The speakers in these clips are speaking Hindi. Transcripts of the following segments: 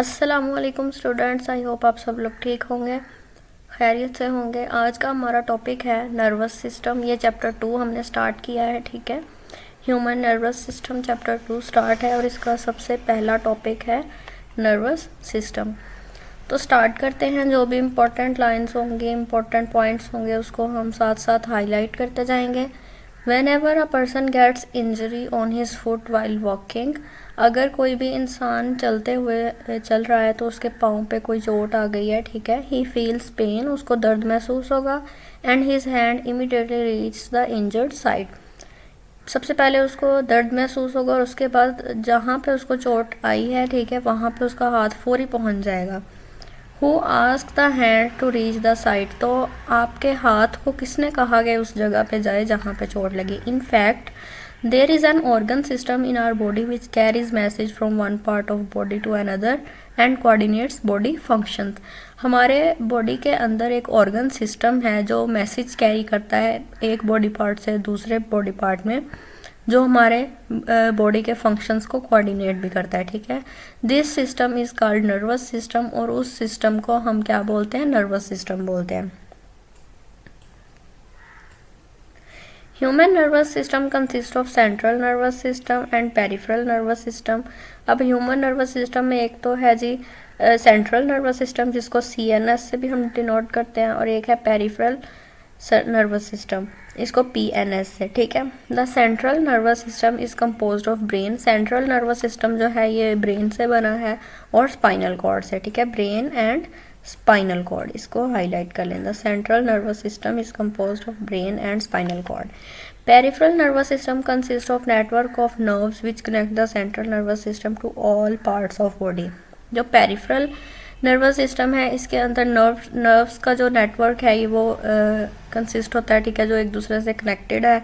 अस्सलामुअलैकुम स्टूडेंट्स, आई होप आप सब लोग ठीक होंगे, खैरियत से होंगे। आज का हमारा टॉपिक है नर्वस सिस्टम। ये चैप्टर 2 हमने स्टार्ट किया है, ठीक है। Human nervous system chapter 2 start है और इसका सबसे पहला टॉपिक है नर्वस सिस्टम। तो स्टार्ट करते हैं। जो भी इम्पोर्टेंट लाइंस होंगे, इम्पोर्टेंट पॉइंट्स होंगे, उसको हम साथ साथ हाईलाइट करते जाएंगे। Whenever a person gets injury on his foot while walking, अगर कोई भी इंसान चलते हुए चल रहा है तो उसके पाँव पे कोई चोट आ गई है, ठीक है। He feels pain, उसको दर्द महसूस होगा। And his hand immediately reaches the injured side, सबसे पहले उसको दर्द महसूस होगा और उसके बाद जहाँ पे उसको चोट आई है, ठीक है, वहाँ पे उसका हाथ फौरी पहुँच जाएगा। Who asked the hand to reach the site? तो आपके हाथ को किसने कहा गया उस जगह पे जाए जहाँ पे चोट लगी। In fact, there is an organ system in our body which carries message from one part of body to another and coordinates body functions. हमारे बॉडी के अंदर एक ऑर्गन सिस्टम है जो मैसेज कैरी करता है एक बॉडी पार्ट से दूसरे बॉडी पार्ट में, जो हमारे बॉडी के फंक्शंस को कोऑर्डिनेट भी करता है, ठीक है। This system is called nervous system, और उस सिस्टम को हम क्या बोलते हैं? नर्वस सिस्टम बोलते हैं। Human nervous system consist of central nervous system and peripheral nervous system. अब ह्यूमन नर्वस सिस्टम में एक तो है जी सेंट्रल नर्वस सिस्टम, जिसको CNS से भी हम डिनोट करते हैं, और एक है पेरिफेरल नर्वस सिस्टम, इसको PNS से, ठीक है। The central nervous system is composed of brain. Central nervous system जो है ये ब्रेन से बना है और स्पाइनल कॉर्ड से, ठीक है। ब्रेन एंड स्पाइनल कॉर्ड, इसको हाईलाइट कर लें। The central nervous system is composed of brain and spinal cord. Peripheral nervous system consist of network of nerves which connect the central nervous system to all parts of body. जो पेरिफेरल नर्वस सिस्टम है इसके अंदर नर्व्स का जो नेटवर्क है ये वो कंसिस्ट होता है, ठीक है, जो एक दूसरे से कनेक्टेड है,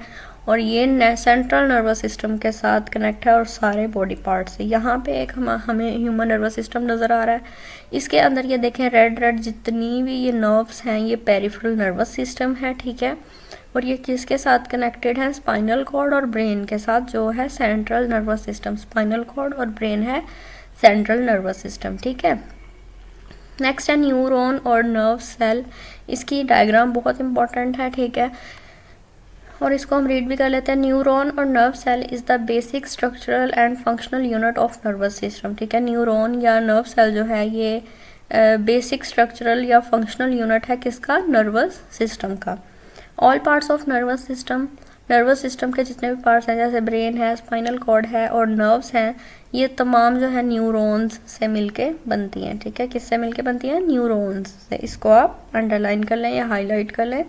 और ये सेंट्रल नर्वस सिस्टम के साथ कनेक्ट है और सारे बॉडी पार्ट से। यहाँ पे एक हमें ह्यूमन नर्वस सिस्टम नज़र आ रहा है। इसके अंदर ये देखें रेड जितनी भी ये नर्व्स हैं ये पेरिफेरल नर्वस सिस्टम है, ठीक है। और ये किसके साथ कनेक्टेड है? स्पाइनल कॉर्ड और ब्रेन के साथ, जो है central nervous system. Spinal cord और ब्रेन है सेंट्रल नर्वस सिस्टम, ठीक है। नेक्स्ट है न्यूरॉन और नर्व सेल। इसकी डायग्राम बहुत इंपॉर्टेंट है, ठीक है, और इसको हम रीड भी कर लेते हैं। न्यूरॉन और nerve cell is the basic structural and functional unit of nervous system, ठीक है। न्यूरॉन या नर्व सेल जो है ये बेसिक स्ट्रक्चरल या फंक्शनल यूनिट है किसका? नर्वस सिस्टम का। All parts of nervous system, nervous system के जितने भी पार्ट्स हैं जैसे ब्रेन है, स्पाइनल कॉर्ड है और नर्व्स हैं, ये तमाम जो है न्यूरॉन्स से मिलके बनती हैं, ठीक है। किससे मिलके बनती हैं? न्यूरॉन्स से। इसको आप अंडरलाइन कर लें या हाईलाइट कर लें।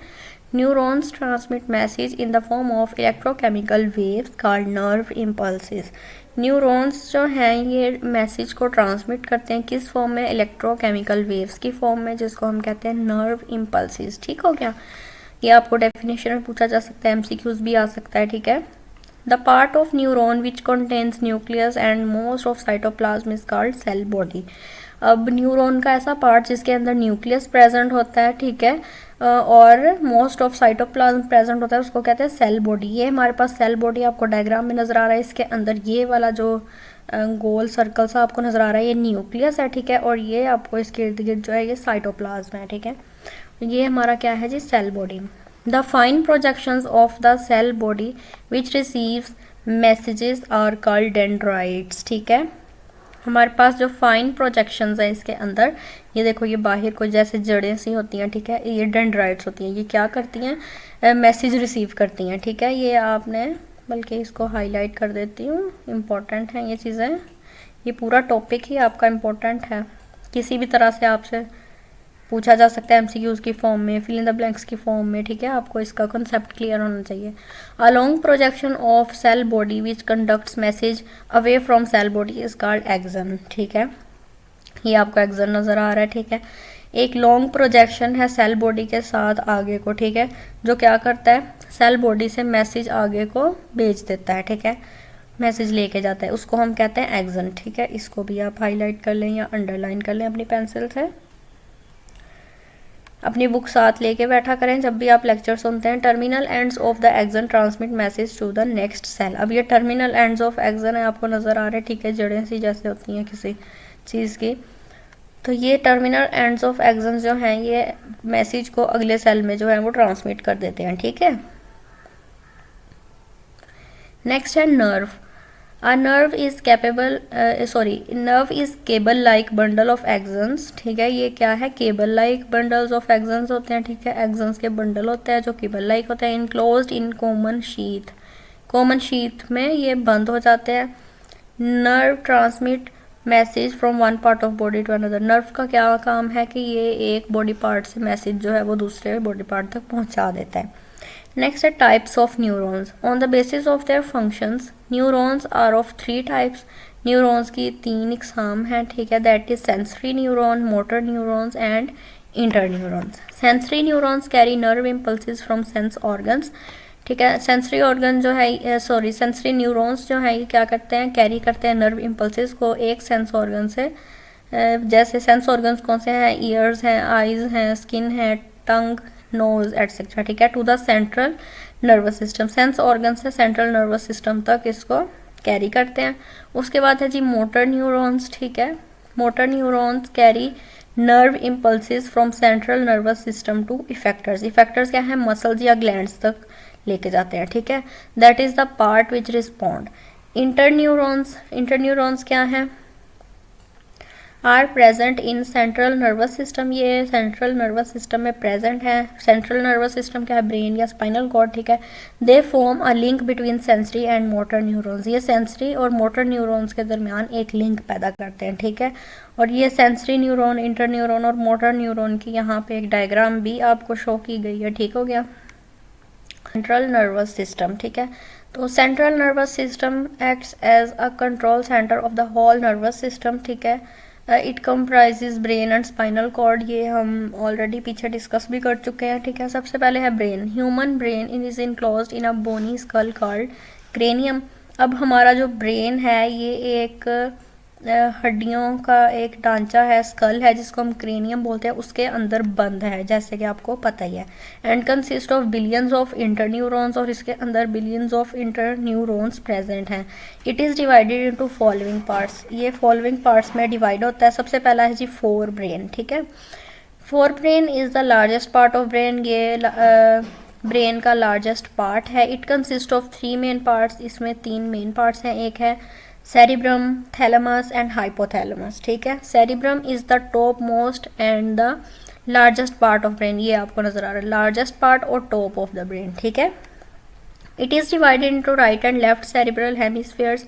Neurons transmit message in the form of electrochemical waves called nerve impulses. Neurons जो हैं ये मैसेज को ट्रांसमिट करते हैं किस फॉर्म में? इलेक्ट्रोकेमिकल वेव्स की फॉर्म में, जिसको हम कहते हैं नर्व इम्पल्सेस, ठीक हो गया। ये आपको डेफिनेशन में पूछा जा सकता है, MCQs भी आ सकता है, ठीक है। The part of neuron which contains nucleus and most of cytoplasm is called cell body. अब न्यूरॉन का ऐसा पार्ट जिसके अंदर न्यूक्लियस प्रेजेंट होता है, ठीक है, और मोस्ट ऑफ साइटोप्लाज्म प्रेजेंट होता है, उसको कहते हैं सेल बॉडी। ये हमारे पास सेल बॉडी आपको डायग्राम में नज़र आ रहा है। इसके अंदर ये वाला जो गोल सर्कल सा आपको नज़र आ रहा है ये न्यूक्लियस है, ठीक है, और ये आपको इसके इर्द गिर्द जो है ये साइटोप्लाज्म है, ठीक है। ये हमारा क्या है जी? Cell body. The fine projections of the cell body which receives messages are called dendrites, ठीक है। हमारे पास जो फाइन प्रोजेक्शंस है इसके अंदर, ये देखो ये बाहर को जैसे जड़ें सी होती हैं, ठीक है, ये डेंड्राइट्स होती हैं। ये क्या करती हैं? मैसेज रिसीव करती हैं, ठीक है। ये आपने, बल्कि इसको हाईलाइट कर देती हूँ, इम्पॉर्टेंट हैं ये चीज़ें। ये पूरा टॉपिक ही आपका इम्पोर्टेंट है, किसी भी तरह से आपसे पूछा जा सकता है MCQs की फॉर्म में, फिल इन द ब्लैंक्स की फॉर्म में, ठीक है। आपको इसका कॉन्सेप्ट क्लियर होना चाहिए। A long projection of cell body which conducts message away from cell body is called axon, ठीक है। ये आपको एक्सन नज़र आ रहा है, ठीक है। एक लॉन्ग प्रोजेक्शन है सेल बॉडी के साथ आगे को, ठीक है, जो क्या करता है? सेल बॉडी से मैसेज आगे को भेज देता है, ठीक है, मैसेज लेके जाता है, उसको हम कहते हैं एक्सन, ठीक है। इसको भी आप हाईलाइट कर लें या अंडरलाइन कर लें अपनी पेंसिल से। अपनी बुक साथ लेके बैठा करें जब भी आप लेक्चर सुनते हैं। Terminal ends of the axon transmit message to the next cell. अब ये टर्मिनल एंड्स ऑफ एक्सन है, आपको नज़र आ रहा है, ठीक है, जड़ें सी जैसे होती हैं किसी चीज़ की। तो ये टर्मिनल एंड्स ऑफ एक्सन्स जो हैं ये मैसेज को अगले सेल में जो है वो ट्रांसमिट कर देते हैं, ठीक है। नेक्स्ट है nerve. A nerve is capable nerve is cable like bundle of axons, ठीक है। ये क्या है, cable like bundles of actions होते हैं, ठीक है। एक्सन्स के बंडल होते हैं जो केबल लाइक होते हैं, enclosed in common sheath, common sheath में ये बंद हो जाते हैं। Nerve transmit message from one part of body to another. नर्व का क्या काम है कि ये एक बॉडी पार्ट से मैसेज जो है वो दूसरे बॉडी पार्ट तक पहुंचा देता है। नेक्स्ट है types of neurons. On the basis of their functions neurons are of 3 types. Neurons की 3 इकसाम हैं, ठीक है। That is sensory neuron, motor neurons and inter neurons. Sensory neurons carry nerve impulses from sense organs, ठीक है। सेंसरी ऑर्गन जो है सेंसरी न्यूरॉन्स जो है ये क्या करते हैं, कैरी करते हैं नर्व इम्पल्सेस को एक सेंस ऑर्गन से। जैसे सेंस ऑर्गन्स कौन से हैं, ईयर्स हैं, आइज हैं, स्किन है, टंग, नोज एटसेट्रा, ठीक है, to the central nervous system. Sense organ से सेंट्रल नर्वस सिस्टम तक इसको कैरी करते हैं। उसके बाद है जी मोटर न्यूरॉन्स, ठीक है। Motor neurons carry nerve impulses from central nervous system to effectors. Effectors क्या है, मसल्स या ग्लैंड्स तक लेके जाते हैं, ठीक है। That is the part which respond. Interneurons क्या है, are present in central nervous system. ये सेंट्रल नर्वस सिस्टम में प्रेजेंट है। सेंट्रल नर्वस सिस्टम क्या है, ब्रेन या स्पाइनल कॉर्ड, ठीक है। They form a link between sensory and motor neurons. ये सेंसरी और मोटर न्यूरॉन्स के दरमियान एक लिंक पैदा करते हैं, ठीक है। और ये सेंसरी न्यूरॉन, इंटर न्यूरॉन और मोटर न्यूरॉन की यहाँ पे एक डायग्राम भी आपको शो की गई है, ठीक हो गया। सेंट्रल नर्वस सिस्टम, ठीक है। तो central nervous system acts as a control center of the whole nervous system, ठीक है। It comprises brain and spinal cord. ये हम ऑलरेडी पीछे डिस्कस भी कर चुके हैं, ठीक है। सबसे पहले है brain. Human brain is enclosed in a bony skull called cranium. अब हमारा जो ब्रेन है ये एक हड्डियों का एक ढांचा है, स्कल है जिसको हम क्रेनियम बोलते हैं, उसके अंदर बंद है जैसे कि आपको पता ही है। And consist of billions of interneurons, और इसके अंदर बिलियंस ऑफ इंटरन्यूरॉन्स प्रेजेंट हैं। It is divided into following parts. ये फॉलोइंग पार्ट्स में डिवाइड होता है। सबसे पहला है जी फोर ब्रेन, ठीक है। Fore brain is the largest part of brain. ये ब्रेन का लार्जेस्ट पार्ट है। It consist of 3 main parts. इसमें 3 मेन पार्ट्स हैं। एक है सेरिब्रम, थैलेमस एंड हाइपोथैलेमस, ठीक है। Cerebrum is the top most and the largest part of brain. ये आपको नजर आ रहा है, लार्जेस्ट पार्ट और टॉप ऑफ द ब्रेन, ठीक है। It is divided into right and left cerebral hemispheres.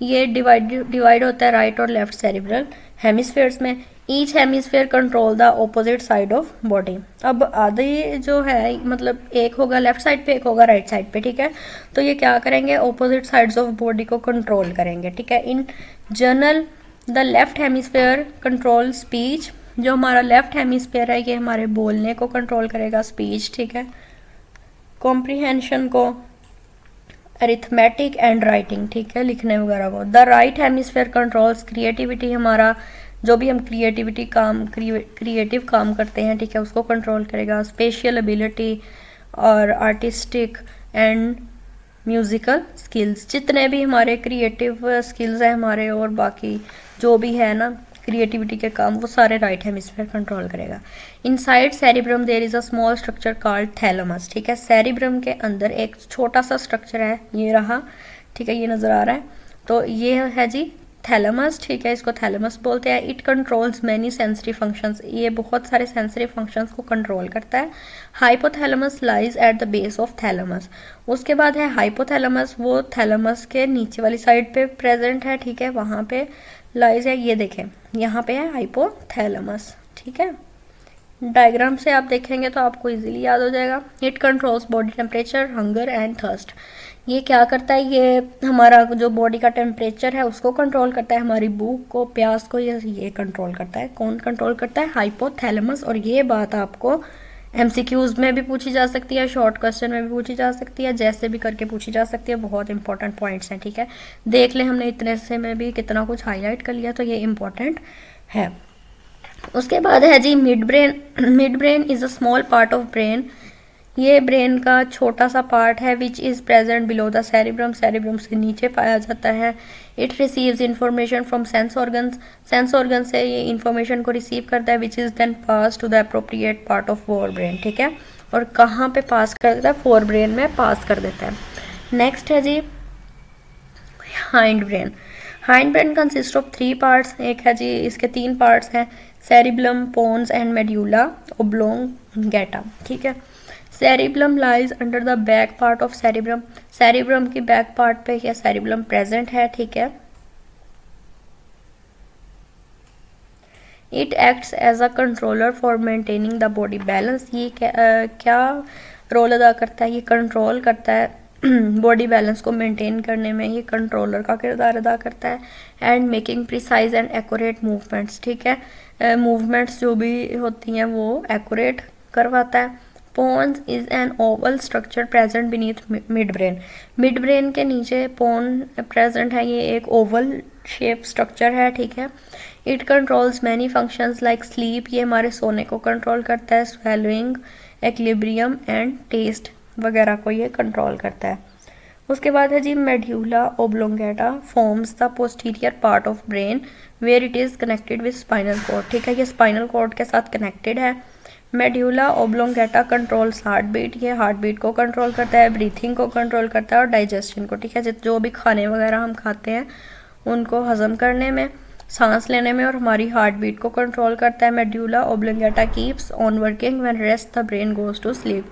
ये डिवाइड होता है राइट और लेफ्ट सेरिब्रल हेमिस्फीयर्स में। Each hemisphere control the opposite side of body. अब आधे जो है मतलब एक होगा लेफ्ट साइड पे, एक होगा राइट साइड पे, ठीक है। तो ये क्या करेंगे, ऑपोजिट साइड्स ऑफ बॉडी को कंट्रोल करेंगे, ठीक है। In general the left hemisphere control speech. जो हमारा लेफ्ट हेमिस्फीयर है ये हमारे बोलने को कंट्रोल करेगा, स्पीच, ठीक है, कॉम्प्रीहेंशन को, अरिथमेटिक एंड राइटिंग, ठीक है, लिखने वगैरह को। The right hemisphere controls creativity. हमारा जो भी हम क्रिएटिव काम करते हैं, ठीक है, उसको कंट्रोल करेगा। स्पेशल एबिलिटी और आर्टिस्टिक एंड म्यूजिकल स्किल्स। जितने भी हमारे क्रिएटिव स्किल्स हैं हमारे और बाकी जो भी है ना क्रिएटिविटी के काम, वो सारे राइट हेमिस्फीयर कंट्रोल करेगा। Inside cerebrum there is a small structure called thalamus, ठीक है। सेरिब्रम के अंदर एक छोटा सा स्ट्रक्चर है, ये रहा, ठीक है, ये नजर आ रहा है। तो ये है जी थैलेमस, ठीक है, इसको थैलेमस बोलते हैं। It controls many sensory functions. ये बहुत सारे सेंसरी फंक्शंस को कंट्रोल करता है। Hypothalamus lies at the base of thalamus. उसके बाद है हाइपोथैलेमस, वो थैलेमस के नीचे वाली साइड पे प्रेजेंट है, ठीक है, वहाँ पे लाइज है। ये देखें यहाँ पे है हाइपोथैलेमस, ठीक है। डायग्राम से आप देखेंगे तो आपको इजीली याद हो जाएगा। It controls body temperature, hunger and thirst. ये क्या करता है, ये हमारा जो बॉडी का टेम्परेचर है उसको कंट्रोल करता है, हमारी भूख को, प्यास को, ये कंट्रोल करता है। कौन कंट्रोल करता है, हाइपोथैलेमस। और ये बात आपको MCQs में भी पूछी जा सकती है, शॉर्ट क्वेश्चन में भी पूछी जा सकती है, जैसे भी करके पूछी जा सकती है। बहुत इंपॉर्टेंट पॉइंट्स हैं, ठीक है। देख ले हमने इतने से में भी कितना कुछ हाईलाइट कर लिया, तो ये इंपॉर्टेंट है। उसके बाद है जी mid brain. Mid brain is a small part of brain. ये ब्रेन का छोटा सा पार्ट है which is present below the cerebrum, cerebrum से नीचे पाया जाता है। It receives information from sense organs, sense organ से ये इंफॉर्मेशन को रिसीव करता है which is then pass to the appropriate part of fore brain, ठीक है। और कहाँ पे पास कर देता है? फोर ब्रेन में पास कर देता है। नेक्स्ट है जी hind brain. Hind brain consist of 3 parts. एक है जी, इसके 3 पार्ट्स हैं, cerebellum, pons and medulla oblongata, ठीक है। Cerebellum lies under the back part of cerebrum, cerebrum की बैक पार्ट पे यह सेरिब्लम प्रेजेंट है, ठीक है। It acts as a controller for maintaining the body balance. ये क्या रोल अदा करता है? ये कंट्रोल करता है बॉडी बैलेंस को मेंटेन करने में, ये कंट्रोलर का किरदार अदा करता है। And making precise and accurate movements, ठीक है। मूवमेंट्स जो भी होती हैं वो एक्यूरेट करवाता है। Pons is an oval structure present beneath mid brain, mid brain के नीचे पोन प्रेजेंट है, ये एक ओवल शेप स्ट्रक्चर है, ठीक है। It controls many functions like sleep, ये हमारे सोने को कंट्रोल करता है, स्वेलोइंग, एक्लिब्रियम एंड टेस्ट वगैरह को ये कंट्रोल करता है। उसके बाद है जी medulla oblongata forms the posterior part of brain where it is connected with spinal cord, ठीक है। ये स्पाइनल कॉर्ड के साथ कनेक्टेड है। Medulla oblongata controls heart beat, ये हार्ट बीट को कंट्रोल करता है, ब्रीथिंग को कंट्रोल करता है और डाइजेशन को, ठीक है। जो भी खाने वगैरह हम खाते हैं उनको हजम करने में, सांस लेने में, और हमारी हार्ट बीट को कंट्रोल करता है। Medulla oblongata keeps on working when rest the brain goes to sleep,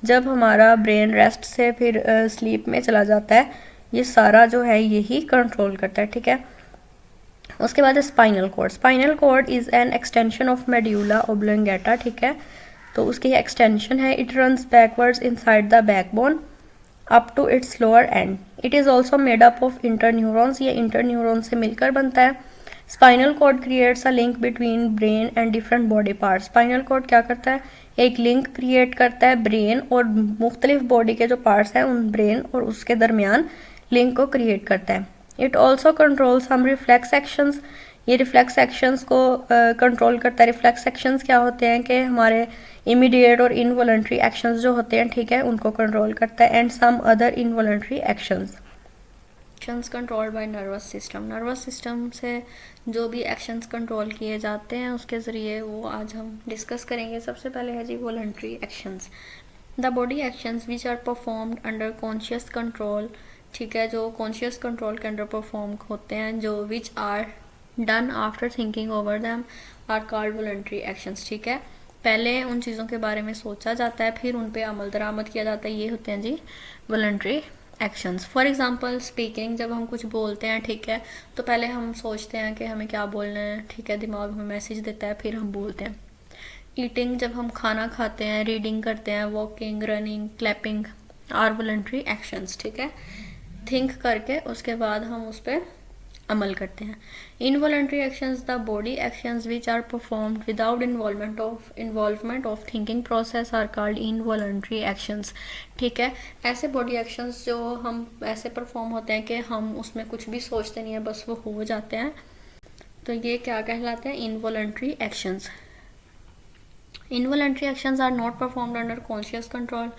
जब हमारा ब्रेन रेस्ट से फिर स्लीप में चला जाता है, ये सारा जो है यही कंट्रोल करता है, ठीक है। उसके बाद spinal cord, spinal cord is an extension of medulla oblongata, ठीक है। तो उसकी एक्सटेंशन है। It runs backwards inside the backbone up to its lower end. It is also made up of interneurons, ये इंटरन्यूरॉन से मिलकर बनता है। Spinal cord creates a link between brain and different body parts, spinal cord क्या करता है? एक लिंक क्रिएट करता है ब्रेन और मुख्तलिफ बॉडी के जो पार्ट्स हैं उन ब्रेन और उसके दरमियान लिंक को क्रिएट करता है। It also control some reflex actions, ये रिफ्लेक्स एक्शंस को कंट्रोल करता है। रिफ्लेक्स एक्शंस क्या होते हैं कि हमारे इमीडिएट और इनवॉलंटरी एक्शंस जो होते हैं, ठीक है, उनको कंट्रोल करता है। And some other involuntary actions controlled by nervous system, nervous system से जो भी एक्शंस कंट्रोल किए जाते हैं उसके ज़रिए वो आज हम डिस्कस करेंगे। सबसे पहले है जी voluntary actions. The body actions which are performed under conscious control, ठीक है, जो कॉन्शियस कंट्रोल के अंडर परफॉर्म होते हैं, जो which are done after thinking over them are called voluntary actions, ठीक है। पहले उन चीज़ों के बारे में सोचा जाता है, फिर उन पे अमल दरामद किया जाता है, ये होते हैं जी voluntary actions. For example speaking, जब हम कुछ बोलते हैं, ठीक है, तो पहले हम सोचते हैं कि हमें क्या बोलना है, ठीक है, दिमाग हमें मैसेज देता है, फिर हम बोलते हैं। ईटिंग, जब हम खाना खाते हैं, रीडिंग करते हैं, walking, running, clapping are voluntary actions, ठीक है। थिंक करके उसके बाद हम उस पर अमल करते हैं। Involuntary actions, the body actions which are performed without involvement of thinking process are called involuntary actions, ठीक है। ऐसे बॉडी एक्शंस जो हम ऐसे परफॉर्म होते हैं कि हम उसमें कुछ भी सोचते नहीं है, बस वो हो जाते हैं, तो ये क्या कहलाते हैं? Involuntary actions. Involuntary actions are not performed under conscious control,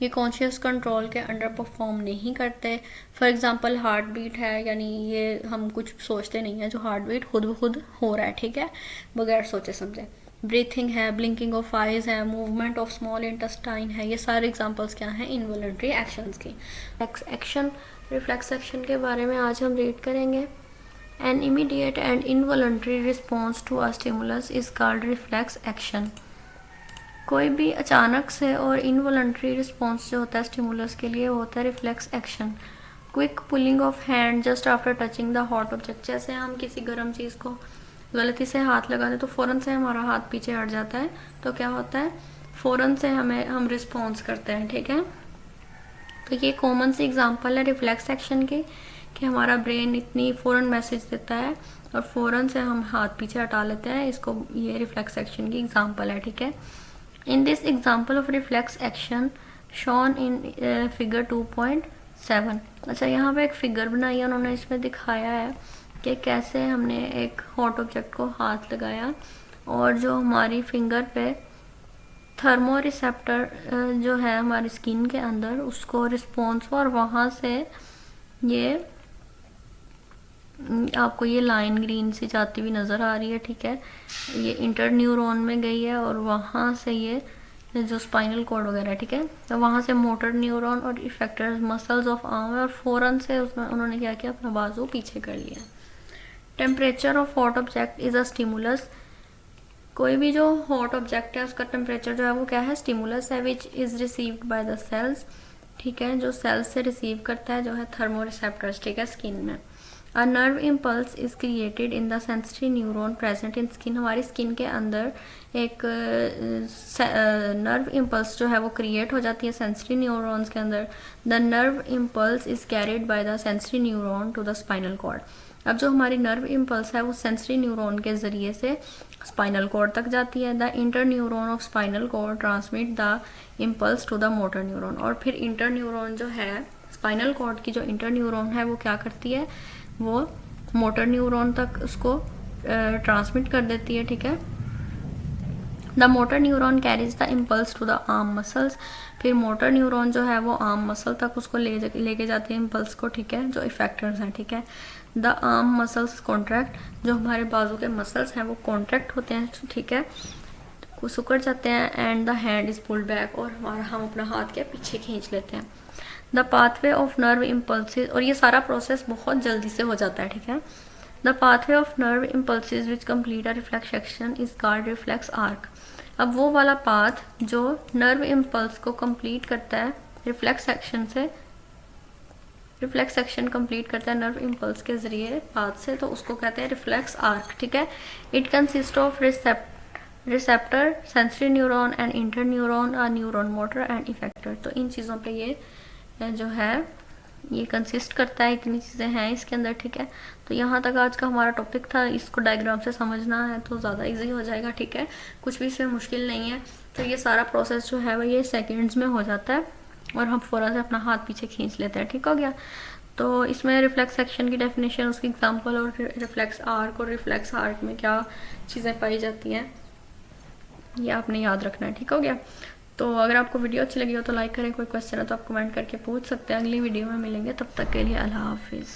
ये कॉन्शियस कंट्रोल के अंडर परफॉर्म नहीं करते। फॉर एग्जांपल हार्ट बीट है, यानी ये हम कुछ सोचते नहीं है, जो हार्ट बीट खुद ब खुद हो रहा है, ठीक है, बगैर सोचे समझे। ब्रीथिंग है, ब्लिंकिंग ऑफ आइज है, मूवमेंट ऑफ स्मॉल इंटेस्टाइन है, ये सारे एग्जांपल्स क्या हैं? इनवॉलंटरी एक्शंस की। एक्शन, रिफ्लेक्स एक्शन के बारे में आज हम रीड करेंगे। An immediate and involuntary response to a stimulus is called reflex action. कोई भी अचानक से और इनवॉलंटरी रिस्पॉन्स जो होता है स्टिमुलस के लिए, वो होता है reflex action. Quick pulling of hand just after touching the hot object, जैसे हम किसी गर्म चीज़ को गलती से हाथ लगा दें तो फ़ौरन से हमारा हाथ पीछे हट जाता है, तो क्या होता है? फ़ौरन से हम रिस्पॉन्स करते हैं, ठीक है। तो ये कॉमन सी एग्जांपल है रिफ्लेक्स एक्शन की, कि हमारा ब्रेन इतनी फ़ौरन मैसेज देता है और फ़ौरन से हम हाथ पीछे हटा लेते हैं, इसको ये रिफ्लेक्स एक्शन की एग्जांपल है, ठीक है। In this example of reflex action shown in figure 2.7, अच्छा यहाँ पे एक फिगर बनाई है उन्होंने, इसमें दिखाया है कि कैसे हमने एक हॉट ऑब्जेक्ट को हाथ लगाया और जो हमारी फिंगर पे थर्मो रिसेप्टर जो है हमारी स्किन के अंदर, उसको रिस्पॉन्स और वहाँ से ये आपको ये लाइन ग्रीन सी जाती हुई नज़र आ रही है, ठीक है। ये इंटर न्यूरॉन में गई है और वहाँ से ये जो स्पाइनल कॉर्ड वगैरह, ठीक है, तो वहाँ से मोटर न्यूरॉन और इफेक्टर मसल्स ऑफ आर्म है, और फ़ौरन से उसमें उन्होंने क्या किया, अपना बाजू पीछे कर लिया। Temperature of hot object is a stimulus. कोई भी जो हॉट ऑब्जेक्ट है उसका टेम्परेचर जो है वो क्या है, स्टिमुलस है, which is received by the cells, ठीक है, जो सेल्स से रिसीव करता है जो है थर्मो रिसेप्टर्स, ठीक है, स्किन में। A nerve impulse is created in the sensory neuron present in skin. हमारी स्किन के अंदर एक नर्व इम्पल्स जो है वो क्रिएट हो जाती है सेंसरी न्यूरॉन्स के अंदर। The nerve impulse is carried by the sensory neuron to the spinal cord. अब जो हमारी नर्व इम्पल्स है वो सेंसरी न्यूरॉन के ज़रिए से स्पाइनल कॉर्ड तक जाती है। The inter neuron of spinal cord transmit the impulse to the motor neuron. और फिर इंटर न्यूरॉन जो है स्पाइनल कॉर्ड की जो इंटर न्यूरॉन है वो क्या करती है, वो मोटर न्यूरॉन तक उसको ट्रांसमिट कर देती है, ठीक है। The motor neuron carries the impulse to the arm muscles. फिर मोटर न्यूरॉन जो है वो आर्म मसल तक उसको लेके जाती है इम्पल्स को, ठीक है, जो इफेक्टर्स हैं, ठीक है। द आर्म मसल्स कॉन्ट्रैक्ट, जो हमारे बाजू के मसल्स हैं वो कॉन्ट्रैक्ट होते हैं, ठीक है, सिकुड़ जाते हैं। And the hand is pulled back, और हम अपना हाथ के पीछे खींच लेते हैं। The pathway of nerve impulses, और ये सारा प्रोसेस बहुत जल्दी से हो जाता है, ठीक है। The pathway of nerve impulses which complete a reflex section is called reflex arc. अब वो वाला पाथ जो नर्व इम्पल्स को कंप्लीट करता है रिफ्लेक्स सेक्शन से, रिफ्लेक्स सेक्शन कंप्लीट करता है नर्व इम्पल्स के जरिए पाथ से, तो उसको कहते हैं रिफ्लेक्स आर्क, ठीक है। It consist of receptor, sensory neuron and inter neuron, neuron motor and effector. तो इन चीज़ों पे ये जो है ये कंसिस्ट करता है, इतनी चीज़ें हैं इसके अंदर, ठीक है। तो यहाँ तक आज का हमारा टॉपिक था। इसको डायग्राम से समझना है तो ज़्यादा इजी हो जाएगा, ठीक है, कुछ भी इसमें मुश्किल नहीं है। तो ये सारा प्रोसेस जो है वो ये सेकंड्स में हो जाता है और हम फ़ौरन से अपना हाथ पीछे खींच लेते हैं, ठीक हो गया। तो इसमें रिफ्लेक्स सेक्शन की डेफिनेशन, उसकी एग्जांपल, और रिफ्लेक्स आर्क और रिफ्लेक्स आर्क में क्या चीज़ें पाई जाती हैं ये आपने याद रखना है, ठीक हो गया। तो अगर आपको वीडियो अच्छी लगी हो तो लाइक करें, कोई क्वेश्चन है तो आप कमेंट करके पूछ सकते हैं। अगली वीडियो में मिलेंगे, तब तक के लिए अल्लाह हाफिज़।